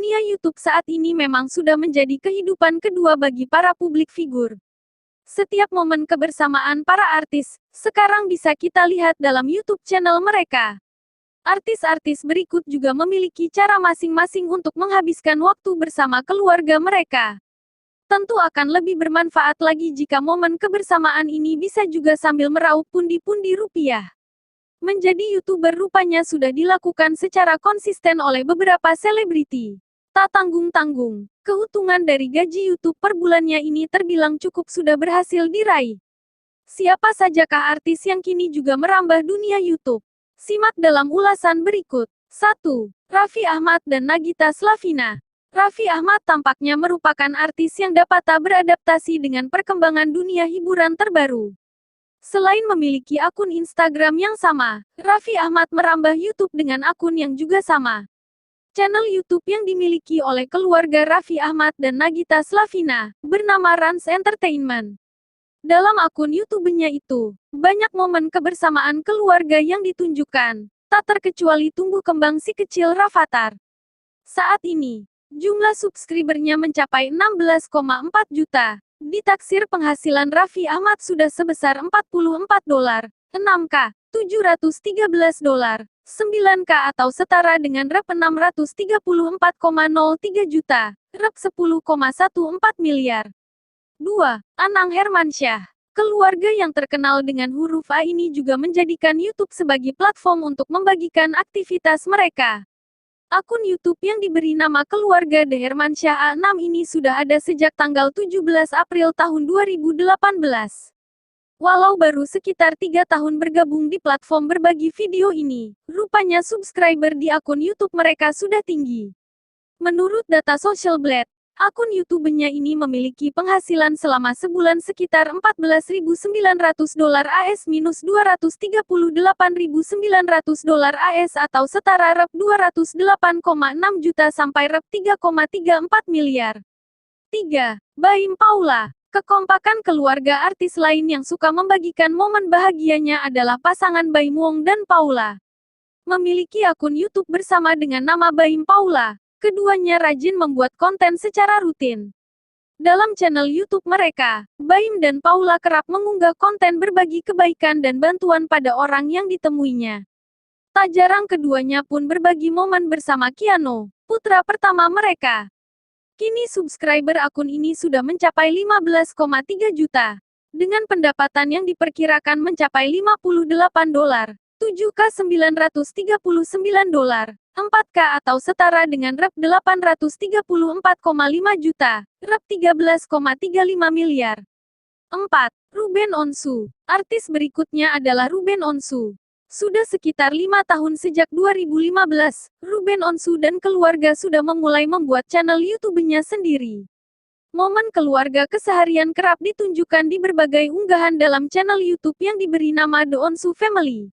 Dunia YouTube saat ini memang sudah menjadi kehidupan kedua bagi para publik figur. Setiap momen kebersamaan para artis, sekarang bisa kita lihat dalam YouTube channel mereka. Artis-artis berikut juga memiliki cara masing-masing untuk menghabiskan waktu bersama keluarga mereka. Tentu akan lebih bermanfaat lagi jika momen kebersamaan ini bisa juga sambil meraup pundi-pundi rupiah. Menjadi YouTuber rupanya sudah dilakukan secara konsisten oleh beberapa selebriti. Tak tanggung-tanggung, keuntungan dari gaji YouTube per bulannya ini terbilang cukup sudah berhasil diraih. Siapa sajakah artis yang kini juga merambah dunia YouTube? Simak dalam ulasan berikut. 1. Raffi Ahmad dan Nagita Slavina. Raffi Ahmad tampaknya merupakan artis yang dapat tak beradaptasi dengan perkembangan dunia hiburan terbaru. Selain memiliki akun Instagram yang sama, Raffi Ahmad merambah YouTube dengan akun yang juga sama. Channel YouTube yang dimiliki oleh keluarga Raffi Ahmad dan Nagita Slavina, bernama Rans Entertainment. Dalam akun YouTube-nya itu, banyak momen kebersamaan keluarga yang ditunjukkan, tak terkecuali tumbuh kembang si kecil Rafathar. Saat ini, jumlah subscribernya mencapai 16,4 juta. Ditaksir penghasilan Raffi Ahmad sudah sebesar $44, 6K, $713, 9K atau setara dengan Rp 634,03 juta, Rp 10,14 miliar. 2. Anang Hermansyah. Keluarga yang terkenal dengan huruf A ini juga menjadikan YouTube sebagai platform untuk membagikan aktivitas mereka. Akun YouTube yang diberi nama keluarga The Hermansyah A6 ini sudah ada sejak tanggal 17 April tahun 2018. Walau baru sekitar 3 tahun bergabung di platform berbagi video ini, rupanya subscriber di akun YouTube mereka sudah tinggi. Menurut data Social Blade, akun YouTube-nya ini memiliki penghasilan selama sebulan sekitar $14.900 AS minus $238.900 AS atau setara Rp 208,6 juta sampai Rp 3,34 miliar. 3. Baim Paula. Kekompakan keluarga artis lain yang suka membagikan momen bahagianya adalah pasangan Baim Wong dan Paula. Memiliki akun YouTube bersama dengan nama Baim Paula. Keduanya rajin membuat konten secara rutin. Dalam channel YouTube mereka, Baim dan Paula kerap mengunggah konten berbagi kebaikan dan bantuan pada orang yang ditemuinya. Tak jarang keduanya pun berbagi momen bersama Keanu, putra pertama mereka. Kini subscriber akun ini sudah mencapai 15,3 juta. Dengan pendapatan yang diperkirakan mencapai $58, 7K $939, 4K atau setara dengan Rp 834,5 juta, Rp 13,35 miliar. 4. Ruben Onsu. Artis berikutnya adalah Ruben Onsu. Sudah sekitar 5 tahun sejak 2015, Ruben Onsu dan keluarga sudah memulai membuat channel YouTube-nya sendiri. Momen keluarga keseharian kerap ditunjukkan di berbagai unggahan dalam channel YouTube yang diberi nama The Onsu Family.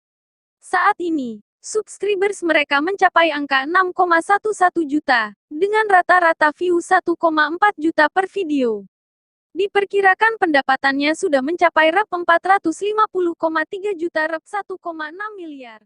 Saat ini, subscribers mereka mencapai angka 6,11 juta, dengan rata-rata view 1,4 juta per video. Diperkirakan pendapatannya sudah mencapai Rp 450,3 juta, Rp 1,6 miliar.